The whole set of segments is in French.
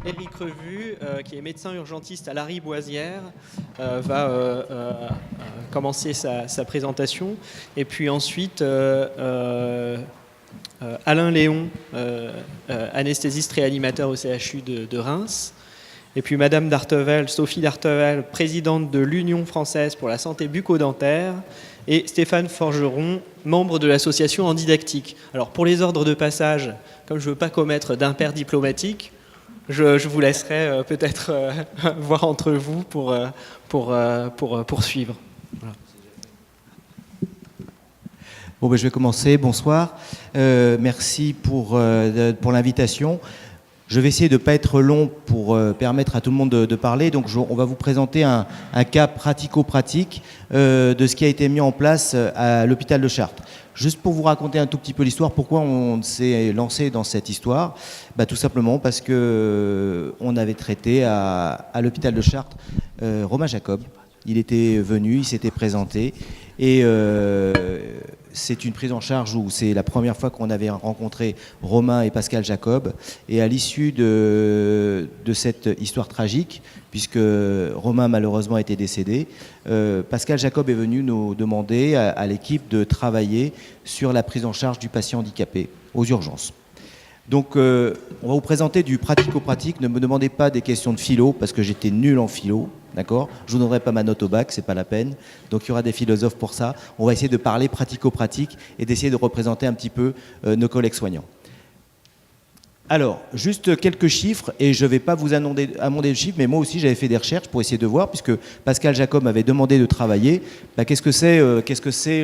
Éric Revu, qui est médecin urgentiste à Lariboisière, va commencer sa présentation. Et puis ensuite, Alain Léon, anesthésiste réanimateur au CHU de Reims. Et puis Madame Dartevel, Sophie Dartevel, présidente de l'Union française pour la santé bucco-dentaire. Et Stéphane Forgeron, membre de l'association Handidactique. Alors pour les ordres de passage, comme je ne veux pas commettre d'impair diplomatique, je vous laisserai peut-être voir entre vous pour poursuivre. Voilà. Bon, je vais commencer. Bonsoir. Merci pour l'invitation. Je vais essayer de ne pas être long pour permettre à tout le monde de parler. Donc, on va vous présenter un cas pratico-pratique de ce qui a été mis en place à l'hôpital de Chartres. Juste pour vous raconter un tout petit peu l'histoire, pourquoi on s'est lancé dans cette histoire, tout simplement parce qu'on avait traité à l'hôpital de Chartres Romain Jacob. Il était venu, il s'était présenté et c'est une prise en charge où c'est la première fois qu'on avait rencontré Romain et Pascal Jacob. Et à l'issue de cette histoire tragique, puisque Romain malheureusement a été décédé, Pascal Jacob est venu nous demander à l'équipe de travailler sur la prise en charge du patient handicapé aux urgences. Donc on va vous présenter du pratico-pratique. Ne me demandez pas des questions de philo parce que j'étais nul en philo, d'accord ? Je vous donnerai pas ma note au bac, c'est pas la peine. Donc il y aura des philosophes pour ça. On va essayer de parler pratico-pratique et d'essayer de représenter un petit peu nos collègues soignants. Alors, juste quelques chiffres, et je ne vais pas vous amender de chiffres, mais moi aussi j'avais fait des recherches pour essayer de voir, puisque Pascal Jacob m'avait demandé de travailler, qu'est-ce que c'est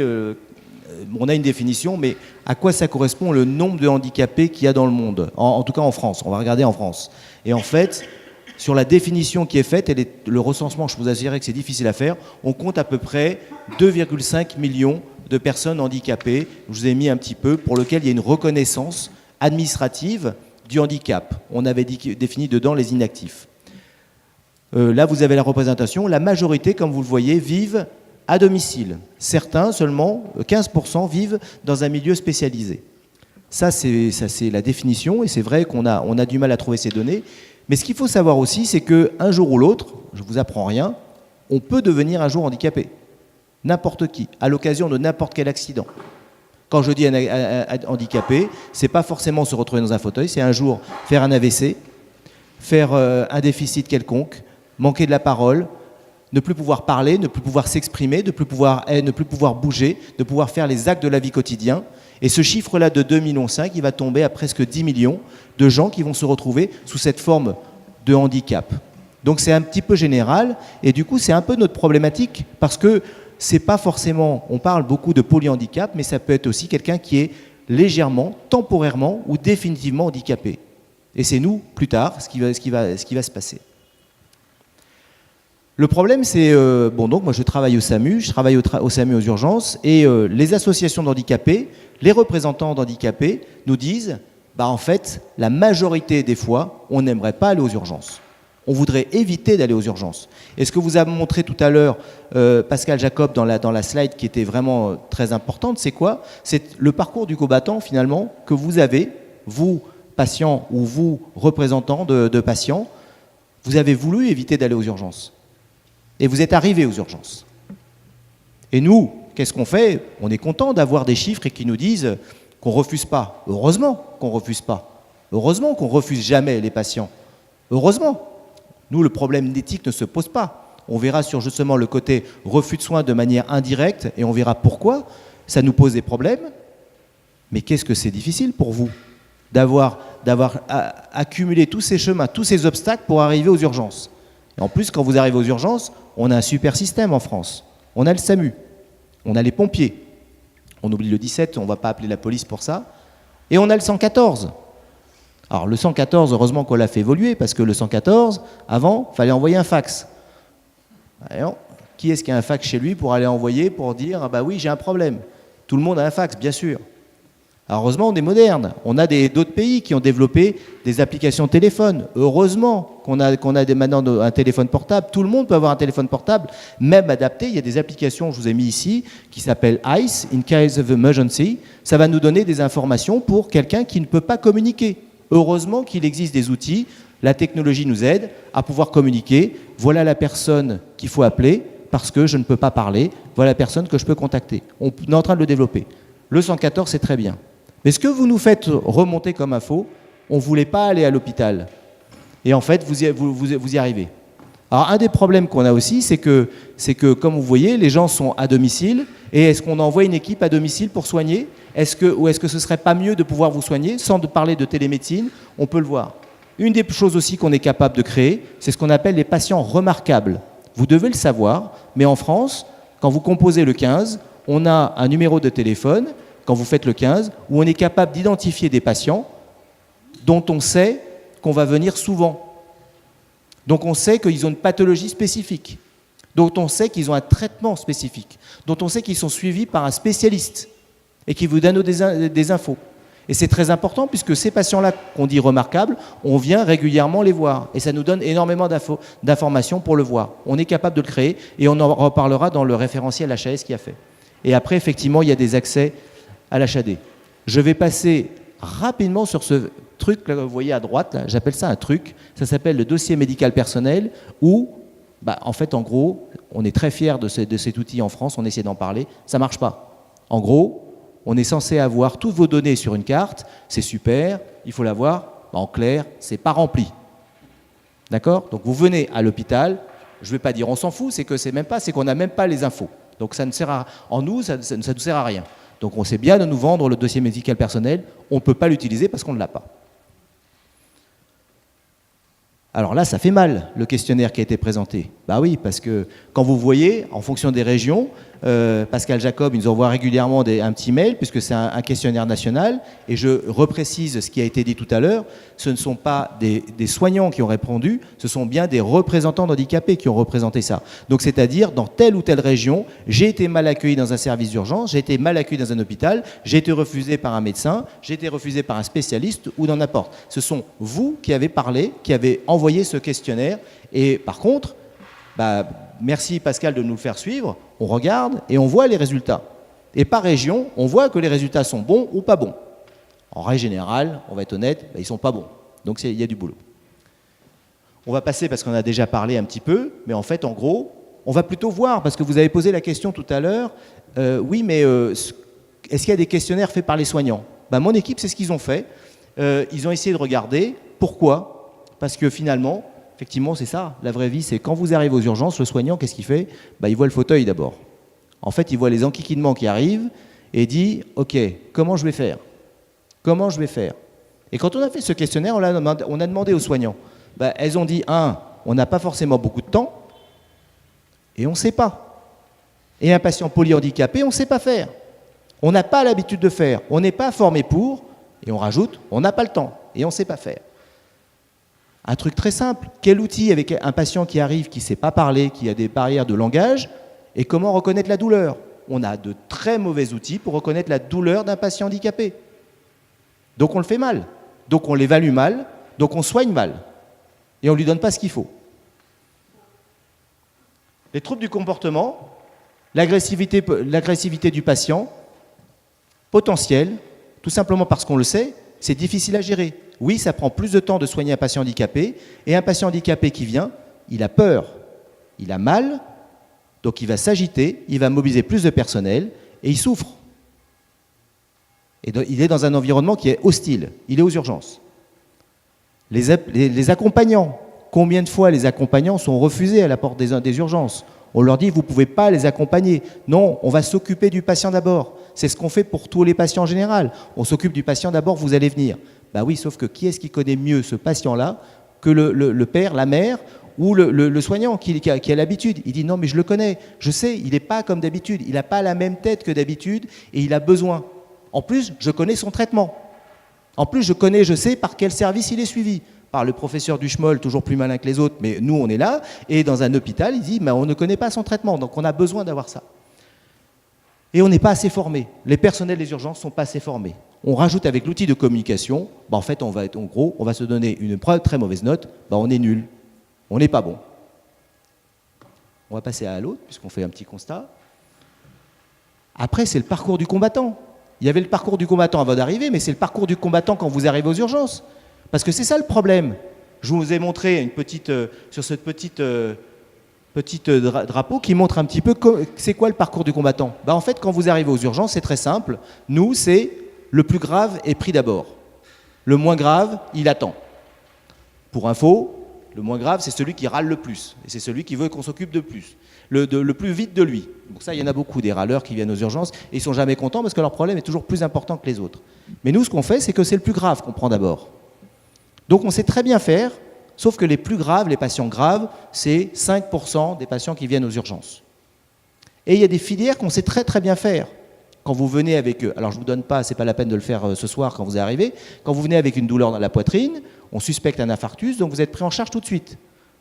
on a une définition, mais à quoi ça correspond le nombre de handicapés qu'il y a dans le monde, en tout cas en France. On va regarder en France. Et en fait, sur la définition qui est faite, le recensement, je vous assure que c'est difficile à faire, on compte à peu près 2,5 millions de personnes handicapées, je vous ai mis un petit peu, pour lequel il y a une reconnaissance administrative du handicap. On avait défini dedans les inactifs. Là, vous avez la représentation. La majorité, comme vous le voyez, vivent à domicile. Certains, seulement 15%, vivent dans un milieu spécialisé. Ça, c'est la définition, et c'est vrai qu'on a du mal à trouver ces données. Mais ce qu'il faut savoir aussi, c'est qu'un jour ou l'autre, je ne vous apprends rien, on peut devenir un jour handicapé. N'importe qui, à l'occasion de n'importe quel accident. Quand je dis handicapé, ce n'est pas forcément se retrouver dans un fauteuil, c'est un jour faire un AVC, faire un déficit quelconque, manquer de la parole, ne plus pouvoir parler, ne plus pouvoir s'exprimer, ne plus pouvoir bouger, ne pouvoir faire les actes de la vie quotidienne. Et ce chiffre-là de 2,5 millions, il va tomber à presque 10 millions de gens qui vont se retrouver sous cette forme de handicap. Donc c'est un petit peu général, et du coup c'est un peu notre problématique, parce que c'est pas forcément, on parle beaucoup de polyhandicap, mais ça peut être aussi quelqu'un qui est légèrement, temporairement ou définitivement handicapé. Et c'est nous, plus tard, ce qui va se passer. Le problème, c'est, donc moi je travaille au SAMU, au SAMU aux urgences, et les associations d'handicapés, les représentants d'handicapés nous disent, en fait, la majorité des fois, on n'aimerait pas aller aux urgences. On voudrait éviter d'aller aux urgences. Et ce que vous a montré tout à l'heure Pascal Jacob dans la slide qui était vraiment très importante, c'est quoi ? C'est le parcours du combattant, finalement, que vous avez, vous, patients ou vous, représentants de patients, vous avez voulu éviter d'aller aux urgences. Et vous êtes arrivé aux urgences. Et nous, qu'est-ce qu'on fait ? On est content d'avoir des chiffres et qui nous disent qu'on ne refuse pas. Heureusement qu'on ne refuse pas. Heureusement qu'on ne refuse jamais les patients. Heureusement. Nous, le problème d'éthique ne se pose pas. On verra sur justement le côté refus de soins de manière indirecte et on verra pourquoi ça nous pose des problèmes. Mais qu'est-ce que c'est difficile pour vous d'avoir accumulé tous ces chemins, tous ces obstacles pour arriver aux urgences. Et en plus, quand vous arrivez aux urgences, on a un super système en France. On a le SAMU, on a les pompiers. On oublie le 17, on ne va pas appeler la police pour ça. Et on a le 114. Alors le 114, heureusement qu'on l'a fait évoluer, parce que le 114, avant, il fallait envoyer un fax. Alors, qui est-ce qui a un fax chez lui pour aller envoyer, pour dire « Ah bah oui, j'ai un problème ». Tout le monde a un fax, bien sûr. Alors heureusement, on est moderne. On a d'autres pays qui ont développé des applications de téléphone. Heureusement qu'on a maintenant un téléphone portable. Tout le monde peut avoir un téléphone portable, même adapté. Il y a des applications, je vous ai mis ici, qui s'appellent ICE, In Case of Emergency. Ça va nous donner des informations pour quelqu'un qui ne peut pas communiquer. Heureusement qu'il existe des outils. La technologie nous aide à pouvoir communiquer. Voilà la personne qu'il faut appeler parce que je ne peux pas parler. Voilà la personne que je peux contacter. On est en train de le développer. Le 114, c'est très bien. Mais ce que vous nous faites remonter comme info, on ne voulait pas aller à l'hôpital. Et en fait, vous y arrivez. Alors, un des problèmes qu'on a aussi, c'est que, comme vous voyez, les gens sont à domicile. Et est-ce qu'on envoie une équipe à domicile pour soigner ? Ou est-ce que ce ne serait pas mieux de pouvoir vous soigner sans de parler de télémédecine ? On peut le voir. Une des choses aussi qu'on est capable de créer, c'est ce qu'on appelle les patients remarquables. Vous devez le savoir, mais en France, quand vous composez le 15, on a un numéro de téléphone, quand vous faites le 15, où on est capable d'identifier des patients dont on sait qu'on va venir souvent. Donc on sait qu'ils ont une pathologie spécifique, dont on sait qu'ils ont un traitement spécifique, dont on sait qu'ils sont suivis par un spécialiste et qui vous donne des infos. Et c'est très important puisque ces patients-là qu'on dit remarquables, on vient régulièrement les voir. Et ça nous donne énormément d'informations pour le voir. On est capable de le créer et on en reparlera dans le référentiel HAS qui a fait. Et après, effectivement, il y a des accès à l'HAD. Je vais passer rapidement sur ce truc là, que vous voyez à droite, là, j'appelle ça un truc, ça s'appelle le dossier médical personnel où, en fait, en gros, on est très fiers de cet outil en France, on essaie d'en parler, ça ne marche pas. En gros, on est censé avoir toutes vos données sur une carte, c'est super, il faut l'avoir, en clair, c'est pas rempli. D'accord ? Donc vous venez à l'hôpital, je ne vais pas dire on s'en fout, c'est qu'on n'a même pas les infos. Donc ça ne sert à, en nous, ça ne nous sert à rien. Donc on sait bien de nous vendre le dossier médical personnel, on ne peut pas l'utiliser parce qu'on ne l'a pas. Alors là, ça fait mal, le questionnaire qui a été présenté. Bah oui, parce que quand vous voyez, en fonction des régions, Pascal Jacob, il nous envoie régulièrement un petit mail, puisque c'est un questionnaire national, et je reprécise ce qui a été dit tout à l'heure, ce ne sont pas des soignants qui ont répondu, ce sont bien des représentants d'handicapés qui ont représenté ça. Donc c'est-à-dire, dans telle ou telle région, j'ai été mal accueilli dans un service d'urgence, j'ai été mal accueilli dans un hôpital, j'ai été refusé par un médecin, j'ai été refusé par un spécialiste, ou dans n'importe. Ce sont vous qui avez parlé, qui avez envoyé ce questionnaire, et par contre, merci Pascal de nous le faire suivre, on regarde et on voit les résultats. Et par région, on voit que les résultats sont bons ou pas bons. En règle générale, on va être honnête, ils ne sont pas bons. Donc il y a du boulot. On va passer parce qu'on a déjà parlé un petit peu, mais en fait, en gros, on va plutôt voir, parce que vous avez posé la question tout à l'heure, oui, mais est-ce qu'il y a des questionnaires faits par les soignants ? Mon équipe, c'est ce qu'ils ont fait. Ils ont essayé de regarder. Pourquoi ? Parce que finalement, effectivement, c'est ça, la vraie vie, c'est quand vous arrivez aux urgences, le soignant, qu'est-ce qu'il fait ? Il voit le fauteuil d'abord. En fait, il voit les enquiquinements qui arrivent et dit « Ok, comment je vais faire ? Comment je vais faire ?» Et quand on a fait ce questionnaire, on a demandé aux soignants. Elles ont dit « on n'a pas forcément beaucoup de temps et on ne sait pas. Et un patient polyhandicapé, on ne sait pas faire. On n'a pas l'habitude de faire, on n'est pas formé pour, et on rajoute, on n'a pas le temps et on ne sait pas faire. » Un truc très simple, quel outil avec un patient qui arrive, qui ne sait pas parler, qui a des barrières de langage, et comment reconnaître la douleur ? On a de très mauvais outils pour reconnaître la douleur d'un patient handicapé. Donc on le fait mal, donc on l'évalue mal, donc on soigne mal, et on ne lui donne pas ce qu'il faut. Les troubles du comportement, l'agressivité du patient, potentielle, tout simplement parce qu'on le sait, c'est difficile à gérer. Oui, ça prend plus de temps de soigner un patient handicapé, et un patient handicapé qui vient, il a peur, il a mal, donc il va s'agiter, il va mobiliser plus de personnel, et il souffre. Et il est dans un environnement qui est hostile, il est aux urgences. Les accompagnants, combien de fois les accompagnants sont refusés à la porte des urgences ? On leur dit, vous ne pouvez pas les accompagner. Non, on va s'occuper du patient d'abord. C'est ce qu'on fait pour tous les patients en général. On s'occupe du patient d'abord, vous allez venir. Oui, sauf que qui est-ce qui connaît mieux ce patient-là que le père, la mère ou le soignant qui a l'habitude ? Il dit, non, mais je le connais, je sais, il n'est pas comme d'habitude, il n'a pas la même tête que d'habitude et il a besoin. En plus, je connais son traitement. En plus, je sais par quel service il est suivi. Par le professeur Duchemol, toujours plus malin que les autres, mais nous, on est là. Et dans un hôpital, il dit, on ne connaît pas son traitement, donc on a besoin d'avoir ça. Et on n'est pas assez formé. Les personnels des urgences ne sont pas assez formés. On rajoute avec l'outil de communication, en fait, on va se donner une très mauvaise note, on est nul, on n'est pas bon. On va passer à l'autre, puisqu'on fait un petit constat. Après, c'est le parcours du combattant. Il y avait le parcours du combattant avant d'arriver, mais c'est le parcours du combattant quand vous arrivez aux urgences. Parce que c'est ça le problème. Je vous ai montré sur cette petite drapeau qui montre un petit peu c'est quoi le parcours du combattant. En fait, quand vous arrivez aux urgences, c'est très simple. Nous, c'est le plus grave est pris d'abord. Le moins grave, il attend. Pour info, le moins grave, c'est celui qui râle le plus. Et c'est celui qui veut qu'on s'occupe de plus. Le plus vite de lui. Donc ça, il y en a beaucoup, des râleurs qui viennent aux urgences et ils ne sont jamais contents parce que leur problème est toujours plus important que les autres. Mais nous, ce qu'on fait, c'est que c'est le plus grave qu'on prend d'abord. Donc on sait très bien faire, sauf que les plus graves, les patients graves, c'est 5% des patients qui viennent aux urgences. Et il y a des filières qu'on sait très très bien faire. Quand vous venez avec, alors je ne vous donne pas, c'est pas la peine de le faire ce soir quand vous arrivez, quand vous venez avec une douleur dans la poitrine, on suspecte un infarctus, donc vous êtes pris en charge tout de suite.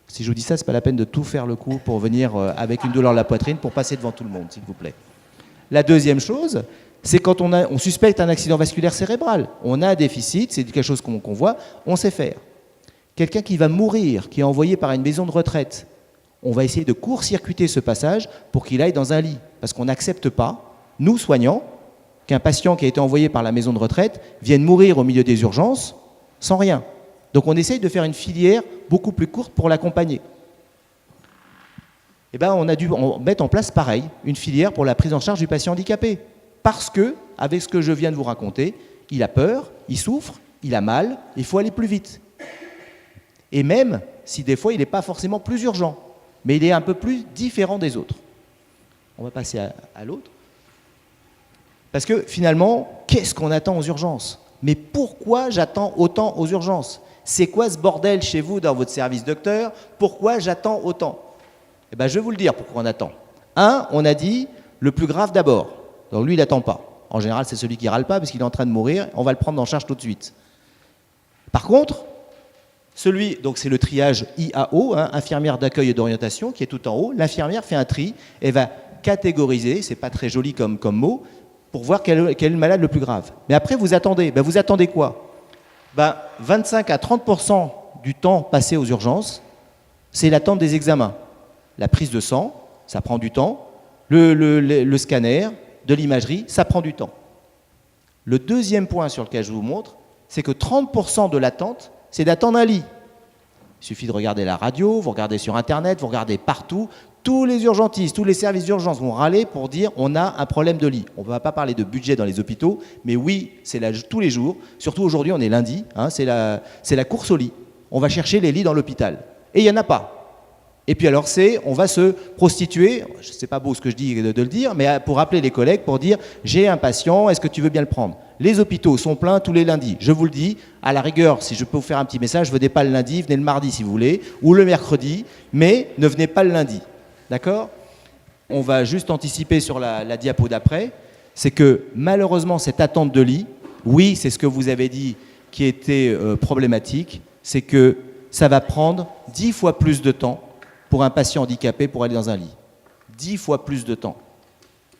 Si je vous dis ça, c'est pas la peine de tout faire le coup pour venir avec une douleur de la poitrine pour passer devant tout le monde, s'il vous plaît. La deuxième chose, c'est quand on suspecte un accident vasculaire cérébral. On a un déficit, c'est quelque chose qu'on voit, on sait faire. Quelqu'un qui va mourir, qui est envoyé par une maison de retraite, on va essayer de court-circuiter ce passage pour qu'il aille dans un lit. Parce qu'on n'accepte pas, nous soignants, qu'un patient qui a été envoyé par la maison de retraite vienne mourir au milieu des urgences sans rien. Donc on essaye de faire une filière beaucoup plus courte pour l'accompagner. Eh bien, on a dû mettre en place pareil, une filière pour la prise en charge du patient handicapé. Parce que, avec ce que je viens de vous raconter, il a peur, il souffre, il a mal, il faut aller plus vite. Et même si des fois il n'est pas forcément plus urgent, mais il est un peu plus différent des autres. On va passer à l'autre. Parce que finalement, qu'est-ce qu'on attend aux urgences? Mais pourquoi j'attends autant aux urgences? C'est quoi ce bordel chez vous dans votre service docteur? Pourquoi j'attends autant? Eh bien, je vais vous le dire pourquoi on attend. On a dit le plus grave d'abord. Donc lui, il n'attend pas. En général, c'est celui qui râle pas parce qu'il est en train de mourir. On va le prendre en charge tout de suite. Par contre, donc c'est le triage IAO, infirmière d'accueil et d'orientation, qui est tout en haut. L'infirmière fait un tri et va catégoriser, c'est pas très joli comme mot, pour voir quel est le malade le plus grave. Mais après, vous attendez. Vous attendez quoi? 25 à 30% du temps passé aux urgences, c'est l'attente des examens. La prise de sang, ça prend du temps. Le scanner, de l'imagerie, ça prend du temps. Le deuxième point sur lequel je vous montre, c'est que 30% de l'attente, c'est d'attendre un lit. Il suffit de regarder la radio, vous regardez sur Internet, vous regardez partout. Tous les urgentistes, tous les services d'urgence vont râler pour dire on a un problème de lit. On ne va pas parler de budget dans les hôpitaux, mais oui, c'est là tous les jours. Surtout aujourd'hui, on est lundi, c'est la course au lit. On va chercher les lits dans l'hôpital. Et il n'y en a pas. Et puis alors on va se prostituer, c'est pas beau ce que je dis de le dire, mais pour appeler les collègues pour dire j'ai un patient, est-ce que tu veux bien le prendre? Les hôpitaux sont pleins tous les lundis, je vous le dis, à la rigueur, si je peux vous faire un petit message, venez pas le lundi, venez le mardi si vous voulez, ou le mercredi, mais ne venez pas le lundi, d'accord? On va juste anticiper sur la diapo d'après, c'est que malheureusement cette attente de lit, oui c'est ce que vous avez dit qui était problématique, c'est que ça va prendre 10 fois plus de temps pour un patient handicapé pour aller dans un lit. 10 fois plus de temps.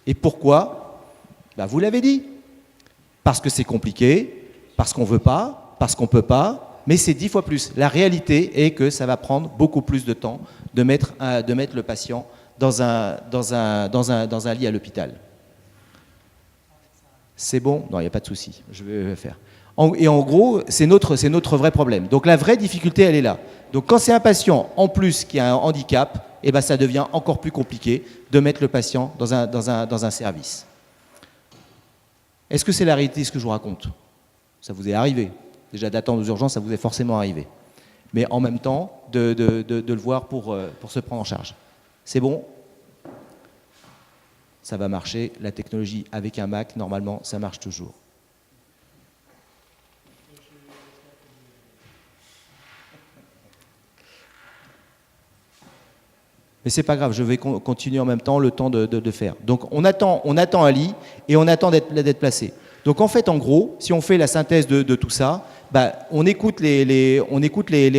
Et pourquoi? Vous l'avez dit. Parce que c'est compliqué, parce qu'on ne veut pas, parce qu'on ne peut pas, mais c'est 10 fois plus. La réalité est que ça va prendre beaucoup plus de temps de mettre le patient dans un lit à l'hôpital. C'est bon? Non, il n'y a pas de souci, je vais faire. Et en gros, c'est notre vrai problème. Donc la vraie difficulté, elle est là. Donc quand c'est un patient en plus qui a un handicap, ça devient encore plus compliqué de mettre le patient dans un service. Est-ce que c'est la réalité ce que je vous raconte? Ça vous est arrivé. Déjà d'attendre aux urgences, ça vous est forcément arrivé. Mais en même temps, de le voir pour se prendre en charge. C'est bon? Ça va marcher. La technologie avec un Mac, normalement, ça marche toujours. Mais c'est pas grave, je vais continuer en même temps le temps de faire. Donc on attend un lit et on attend d'être placé. Donc en fait, en gros, si on fait la synthèse de tout ça, on écoute les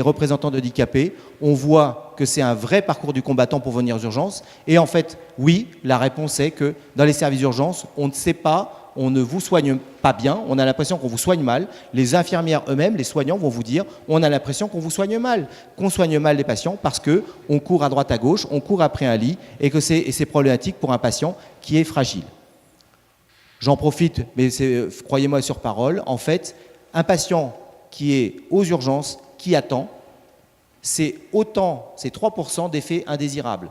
représentants d'handicapés, on voit que c'est un vrai parcours du combattant pour venir aux urgences. Et en fait, oui, la réponse est que dans les services d'urgence, on ne sait pas, on ne vous soigne pas bien, on a l'impression qu'on vous soigne mal. Les infirmières eux-mêmes, les soignants vont vous dire, on a l'impression qu'on vous soigne mal, qu'on soigne mal les patients parce qu'on court à droite à gauche, on court après un lit et que c'est problématique pour un patient qui est fragile. J'en profite, mais croyez-moi sur parole, en fait, un patient qui est aux urgences, qui attend, c'est 3% d'effets indésirables.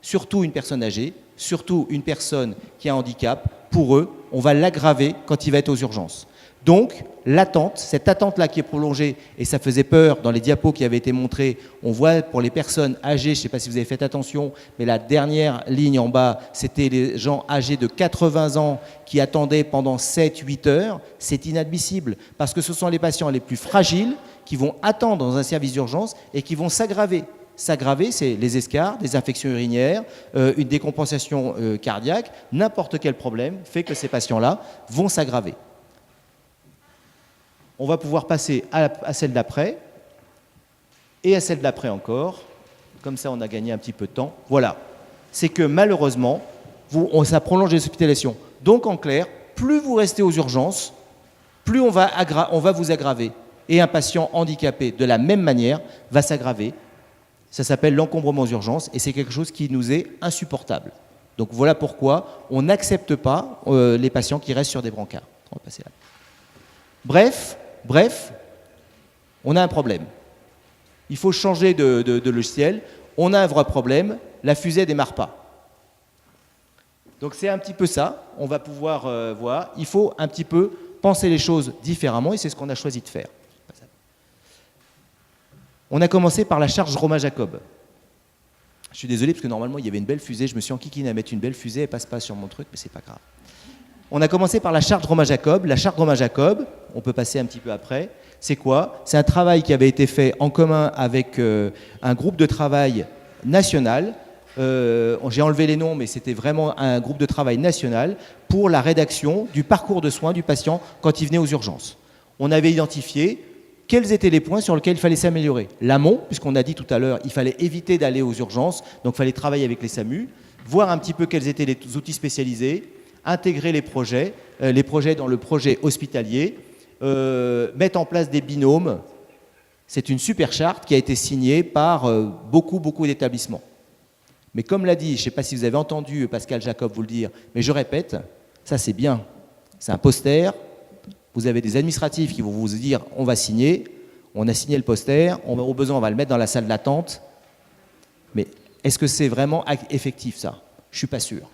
Surtout une personne âgée, surtout une personne qui a un handicap, pour eux, on va l'aggraver quand il va être aux urgences. Donc, l'attente, cette attente-là qui est prolongée, et ça faisait peur dans les diapos qui avaient été montrés, on voit pour les personnes âgées, je ne sais pas si vous avez fait attention, mais la dernière ligne en bas, c'était les gens âgés de 80 ans qui attendaient pendant 7-8 heures. C'est inadmissible, parce que ce sont les patients les plus fragiles qui vont attendre dans un service d'urgence et qui vont s'aggraver. S'aggraver, c'est les escarres, des infections urinaires, une décompensation cardiaque, n'importe quel problème fait que ces patients-là vont s'aggraver. On va pouvoir passer à celle d'après, et à celle d'après encore. Comme ça, on a gagné un petit peu de temps. Voilà. C'est que malheureusement, ça prolonge les hospitalisations. Donc, en clair, plus vous restez aux urgences, plus on va vous aggraver. Et un patient handicapé, de la même manière, va s'aggraver. Ça s'appelle l'encombrement aux urgences, et c'est quelque chose qui nous est insupportable. Donc, voilà pourquoi on n'accepte pas les patients qui restent sur des brancards. On va passer là. Bref, on a un problème. Il faut changer de logiciel. On a un vrai problème. La fusée ne démarre pas. Donc c'est un petit peu ça. On va pouvoir voir. Il faut un petit peu penser les choses différemment et c'est ce qu'on a choisi de faire. On a commencé par la charge Romain-Jacob. Je suis désolé parce que normalement il y avait une belle fusée. Je me suis enquiquiné à mettre une belle fusée. Elle ne passe pas sur mon truc, mais c'est pas grave. On a commencé par la charge Romain-Jacob. La charge Romain-Jacob, on peut passer un petit peu après. C'est quoi? C'est un travail qui avait été fait en commun avec un groupe de travail national. J'ai enlevé les noms, mais c'était vraiment un groupe de travail national pour la rédaction du parcours de soins du patient quand il venait aux urgences. On avait identifié quels étaient les points sur lesquels il fallait s'améliorer. L'amont, puisqu'on a dit tout à l'heure, il fallait éviter d'aller aux urgences, donc il fallait travailler avec les SAMU, voir un petit peu quels étaient les outils spécialisés, intégrer les projets dans le projet hospitalier, mettre en place des binômes. C'est une super charte qui a été signée par beaucoup d'établissements. Mais comme l'a dit, je ne sais pas si vous avez entendu Pascal Jacob vous le dire, mais je répète, ça c'est bien. C'est un poster, vous avez des administratifs qui vont vous dire on va signer, on a signé le poster, au besoin on va le mettre dans la salle d'attente. Mais est-ce que c'est vraiment effectif ça? Je ne suis pas sûr.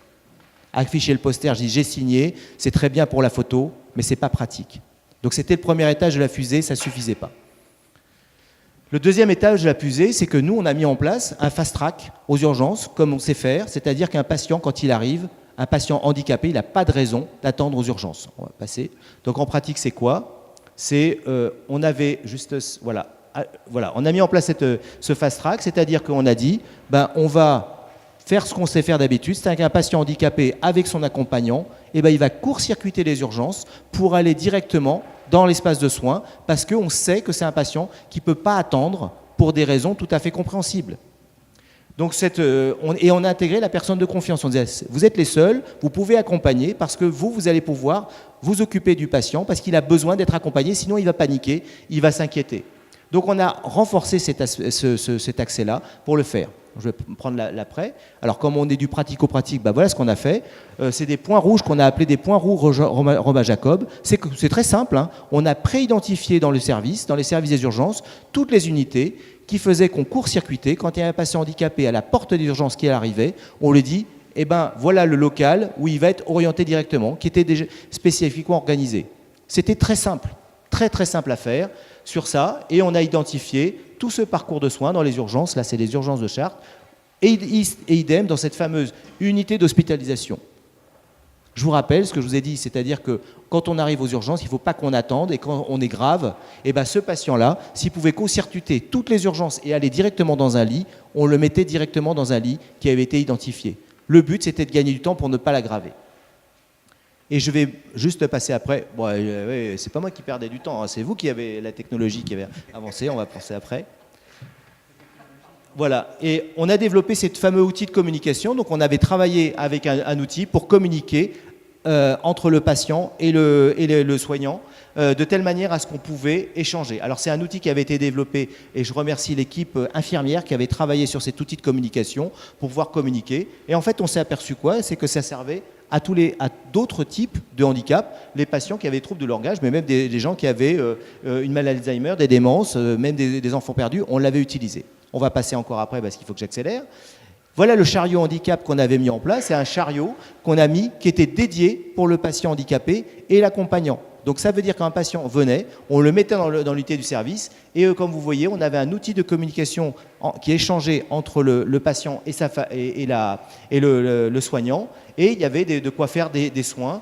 Afficher le poster, je dis j'ai signé, c'est très bien pour la photo, mais ce n'est pas pratique. Donc c'était le premier étage de la fusée, ça ne suffisait pas. Le deuxième étage de la fusée, c'est que nous, on a mis en place un fast-track aux urgences, comme on sait faire, c'est-à-dire qu'un patient, quand il arrive, un patient handicapé, il n'a pas de raison d'attendre aux urgences. On va passer. Donc en pratique, c'est quoi? On avait juste, voilà, on a mis en place ce fast-track, c'est-à-dire qu'on a dit, on va faire ce qu'on sait faire d'habitude, c'est qu'un patient handicapé avec son accompagnant, il va court-circuiter les urgences pour aller directement dans l'espace de soins parce qu'on sait que c'est un patient qui ne peut pas attendre pour des raisons tout à fait compréhensibles. Donc on a intégré la personne de confiance. On disait, vous êtes les seuls, vous pouvez accompagner parce que vous allez pouvoir vous occuper du patient parce qu'il a besoin d'être accompagné, sinon il va paniquer, il va s'inquiéter. Donc on a renforcé cet accès-là pour le faire. Je vais prendre l'après. Alors comme on est du pratico-pratique, voilà ce qu'on a fait. C'est des points rouges qu'on a appelés des points rouges Romain-Jacob. C'est très simple. Hein. On a préidentifié dans les services des urgences, toutes les unités qui faisaient qu'on court-circuitait. Quand il y a un patient handicapé à la porte des urgences qui arrivait, on lui dit, voilà le local où il va être orienté directement, qui était déjà spécifiquement organisé. C'était très simple, très simple à faire sur ça. Et on a identifié tout ce parcours de soins dans les urgences, là c'est les urgences de Chartres, et idem dans cette fameuse unité d'hospitalisation. Je vous rappelle ce que je vous ai dit, c'est-à-dire que quand on arrive aux urgences, il ne faut pas qu'on attende, et quand on est grave, ce patient-là, s'il pouvait court-circuiter toutes les urgences et aller directement dans un lit, on le mettait directement dans un lit qui avait été identifié. Le but, c'était de gagner du temps pour ne pas l'aggraver. Et je vais juste passer après. C'est pas moi qui perdais du temps, hein. C'est vous qui avez la technologie qui avait avancé. On va passer après. Voilà. Et on a développé ce fameux outil de communication. Donc on avait travaillé avec un outil pour communiquer entre le patient et le soignant de telle manière à ce qu'on pouvait échanger. Alors c'est un outil qui avait été développé et je remercie l'équipe infirmière qui avait travaillé sur cet outil de communication pour pouvoir communiquer. Et en fait on s'est aperçu quoi? C'est que ça servait à d'autres types de handicaps, les patients qui avaient des troubles de langage, mais même des gens qui avaient une maladie d'Alzheimer, des démences, même des enfants perdus, on l'avait utilisé. On va passer encore après parce qu'il faut que j'accélère. Voilà le chariot handicap qu'on avait mis en place. C'est un chariot qu'on a mis qui était dédié pour le patient handicapé et l'accompagnant. Donc ça veut dire qu'un patient venait, on le mettait dans l'unité du service et comme vous voyez, on avait un outil de communication qui échangeait entre le patient et le soignant et il y avait de quoi faire des soins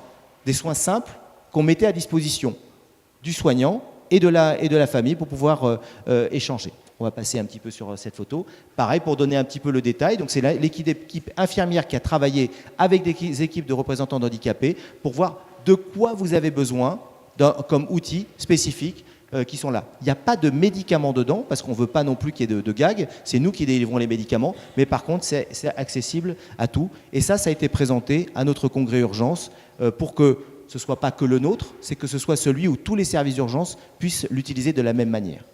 simples qu'on mettait à disposition du soignant et de la famille pour pouvoir échanger. On va passer un petit peu sur cette photo. Pareil, pour donner un petit peu le détail, donc c'est l'équipe infirmière qui a travaillé avec des équipes de représentants handicapés pour voir de quoi vous avez besoin comme outils spécifiques qui sont là. Il n'y a pas de médicaments dedans, parce qu'on ne veut pas non plus qu'il y ait de gags. C'est nous qui délivrons les médicaments, mais par contre, c'est accessible à tout. Et ça a été présenté à notre congrès urgence pour que ce ne soit pas que le nôtre, c'est que ce soit celui où tous les services d'urgence puissent l'utiliser de la même manière.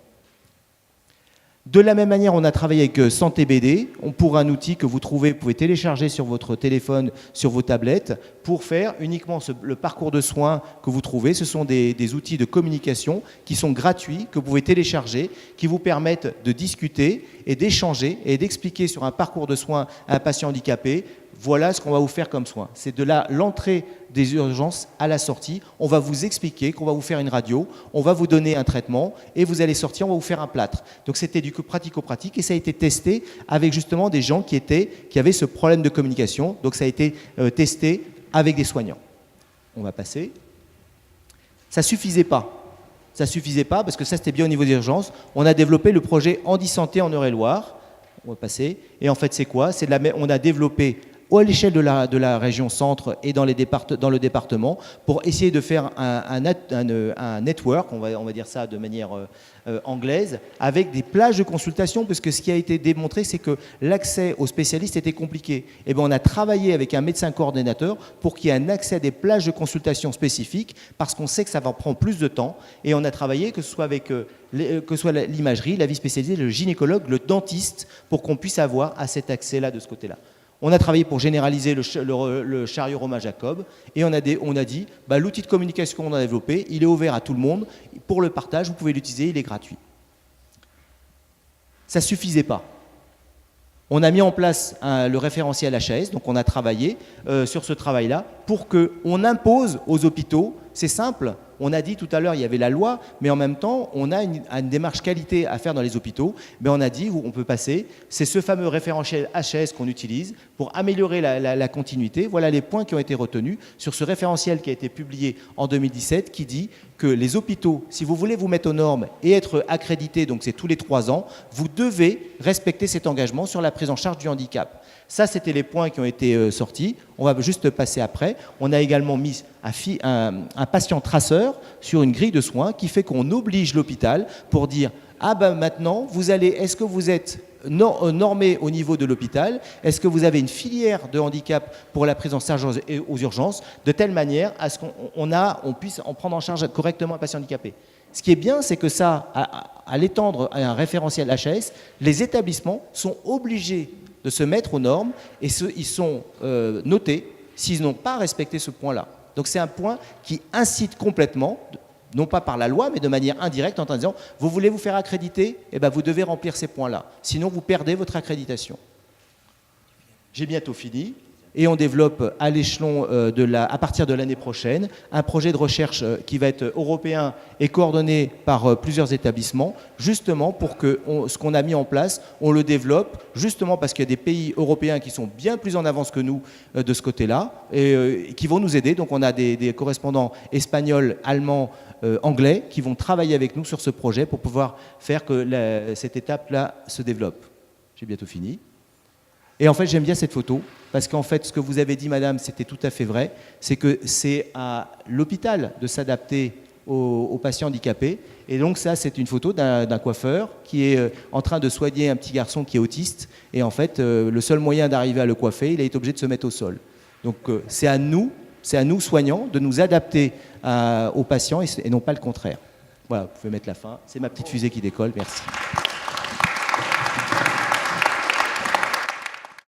De la même manière, on a travaillé avec Santé BD pour un outil que vous pouvez télécharger sur votre téléphone, sur vos tablettes, pour faire uniquement le parcours de soins que vous trouvez. Ce sont des outils de communication qui sont gratuits, que vous pouvez télécharger, qui vous permettent de discuter et d'échanger et d'expliquer sur un parcours de soins à un patient handicapé. Voilà ce qu'on va vous faire comme soin. C'est de l'entrée des urgences à la sortie. On va vous expliquer qu'on va vous faire une radio, on va vous donner un traitement et vous allez sortir, on va vous faire un plâtre. Donc c'était du pratico-pratique et ça a été testé avec justement des gens qui avaient ce problème de communication. Donc ça a été testé avec des soignants. On va passer. Ça ne suffisait pas. Ça ne suffisait pas parce que ça c'était bien au niveau des urgences. On a développé le projet Handisanté en Eure-et-Loire. On va passer. Et en fait c'est quoi ? On a développé à l'échelle de la région centre et dans le département pour essayer de faire un network, on va dire ça de manière anglaise, avec des plages de consultation, parce que ce qui a été démontré, c'est que l'accès aux spécialistes était compliqué. Et bien, on a travaillé avec un médecin coordonnateur pour qu'il y ait un accès à des plages de consultation spécifiques, parce qu'on sait que ça va prendre plus de temps, et on a travaillé, que ce soit avec l'imagerie, la vie spécialisée, le gynécologue, le dentiste, pour qu'on puisse avoir à cet accès-là de ce côté-là. On a travaillé pour généraliser le chariot Romain Jacob et on a dit l'outil de communication qu'on a développé, il est ouvert à tout le monde. Pour le partage, vous pouvez l'utiliser, il est gratuit. Ça ne suffisait pas. On a mis en place le référentiel HAS, donc on a travaillé sur ce travail-là pour qu'on impose aux hôpitaux, c'est simple, on a dit tout à l'heure il y avait la loi, mais en même temps on a une démarche qualité à faire dans les hôpitaux, mais on a dit on peut passer, c'est ce fameux référentiel HAS qu'on utilise pour améliorer la continuité. Voilà les points qui ont été retenus sur ce référentiel qui a été publié en 2017 qui dit que les hôpitaux, si vous voulez vous mettre aux normes et être accrédités, donc c'est tous les 3 ans, vous devez respecter cet engagement sur la prise en charge du handicap. Ça, c'était les points qui ont été sortis. On va juste passer après. On a également mis un patient traceur sur une grille de soins qui fait qu'on oblige l'hôpital pour dire « Ah ben maintenant, est-ce que vous êtes normé au niveau de l'hôpital? Est-ce que vous avez une filière de handicap pour la prise en charge aux urgences de telle manière à ce qu'on puisse en prendre en charge correctement un patient handicapé ?» Ce qui est bien, c'est que ça, à l'étendre à un référentiel HAS, les établissements sont obligés de se mettre aux normes et ils sont notés s'ils n'ont pas respecté ce point-là. Donc c'est un point qui incite complètement, non pas par la loi, mais de manière indirecte, en disant « Vous voulez vous faire accréditer ? Eh bien, vous devez remplir ces points-là. Sinon, vous perdez votre accréditation. » J'ai bientôt fini. Et on développe à l'échelon à partir de l'année prochaine un projet de recherche qui va être européen et coordonné par plusieurs établissements, justement pour que ce qu'on a mis en place, on le développe, justement parce qu'il y a des pays européens qui sont bien plus en avance que nous de ce côté-là et qui vont nous aider. Donc on a des correspondants espagnols, allemands, anglais qui vont travailler avec nous sur ce projet pour pouvoir faire que cette étape-là se développe. J'ai bientôt fini. Et en fait, j'aime bien cette photo, parce qu'en fait, ce que vous avez dit, madame, c'était tout à fait vrai, c'est que c'est à l'hôpital de s'adapter aux patients handicapés. Et donc ça, c'est une photo d'un coiffeur qui est en train de soigner un petit garçon qui est autiste. Et en fait, le seul moyen d'arriver à le coiffer, il est obligé de se mettre au sol. Donc c'est à nous soignants, de nous adapter aux patients et non pas le contraire. Voilà, vous pouvez mettre la fin. C'est ma petite fusée qui décolle. Merci.